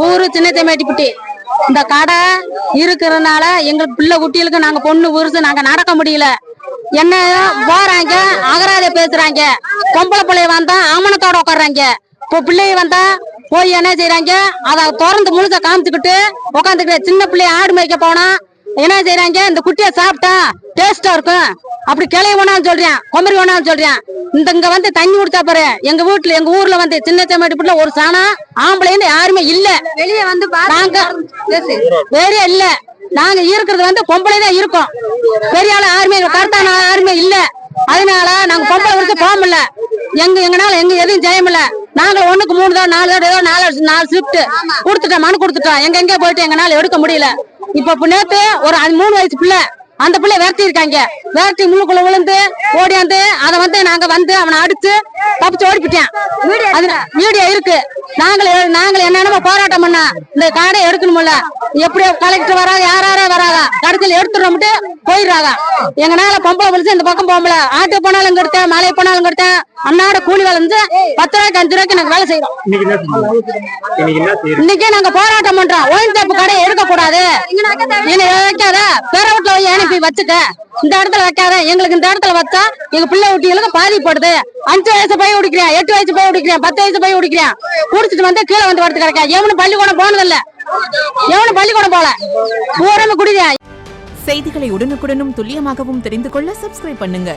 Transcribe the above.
ஊரு சின்னத்தமேட்டிப்பட்டி. இந்த கடை இருக்கிறதுனால எங்க பிள்ளை குட்டிகளுக்கு நாங்க பொண்ணு உருசு நாங்க நடக்க முடியல. என்ன போறாங்க அகராத பேசுறாங்க. பொம்பளை பிள்ளைய வந்தா ஆமணத்தோட உட்காடுறாங்க. இப்போ பிள்ளைய வந்தா போய் என்ன செய்யறாங்க, அதை திறந்து முழுசா காமிச்சுக்கிட்டு உட்காந்துக்கிட்டு. சின்ன பிள்ளைய ஆடு மேய்க்க போனா என்ன செய்யறாங்க, இந்த குட்டியை சாப்பிட்டா டேஸ்டா இருக்கும் அப்படி கிளைய வேணாலும் சொல்றேன், கொமரி வேணாலும் சொல்றேன். இங்க வந்து தண்ணி குடிச்சா பாரு, எங்க வீட்டுல எங்க ஊர்ல வந்து சின்னத்தமேட்டிப்பட்டில ஒரு சாணம் ஆம்பளைன்னு யாருமே இல்ல. வெளியே வந்து நாங்க வேறே இல்ல, நாங்க இருக்கிறது வந்து பொம்பளை தான் இருக்கோம். பெரிய ஆளு யாருமே கருத்தான யாருமே இல்ல. அதனால நாங்க பொம்பளை வரைக்கும் போக முடியல. எங்கனால எங்க எதுவும் செய்ய முடியல. நாங்க 1க்கு 3 தான் 4 ஏதோ 4 ஷிஃப்ட் கொடுத்துட்டோம், மனு கொடுத்துட்டோம். எங்க போயிட்டு எங்கனால எடுக்க முடியல. இப்ப நேத்து ஒரு 3 வயசு பிள்ளை, அந்த பிள்ளை விரட்டி இருக்காங்க. விரட்டி முள்ளுக்குள்ள விழுந்து ஓடியாந்து அதை வந்து நாங்க வந்து அவனை அடிச்சு தப்பிச்சு ஓடிப்பிட்டேன். வீடியோ இருக்கு. நாங்கள் என்னென்னமோ போராட்டம் பண்ண இந்த காடை எடுக்கணும்ல. எப்படி கலெக்டர் வராங்க, யாரே வராங்க, கடைசியில் எடுத்துட்டு போயிடுறாங்க. எங்கனால பொம்பளை பிடிச்சு இந்த பக்கம் போகல. ஆட்டு போனாலும் கெடுத்தேன், மழை போனாலும் கெடுத்தேன். அன்னாட கூலி வேலை வந்து 10 ரூபாய்க்கு 5 ரூபாய்க்கு நாங்க வேலை செய்யறோம். இன்னைக்கே நாங்க போராட்டம் பண்றோம். ஒயின் ஷாப் கடையை எடுக்க கூடாது, வைக்காத, பிற வீட்டுல அனுப்பி வச்சுக்க, இந்த இடத்துல வைக்காத. எங்களுக்கு இந்த இடத்துல வச்சா எங்க பிள்ளை குட்டிகளுக்கு பாதிப்படுது. 5 வயசு போய் குடிக்கிறேன், 8 வயசு போய் குடிக்கிறேன், 10 வயசு போய் குடிக்கிறேன். குடிச்சிட்டு வந்து கீழே வந்து படுத்து கிடக்க. எவனும் பள்ளிக்கூடம் போனதில்ல, எவனும் பள்ளிக்கூடம் போல, பூரா குடிக்கிறேன். செய்திகளை உடனுக்குடனும் துல்லியமாகவும் தெரிந்து கொள்ள சப்ஸ்கிரைப் பண்ணுங்க.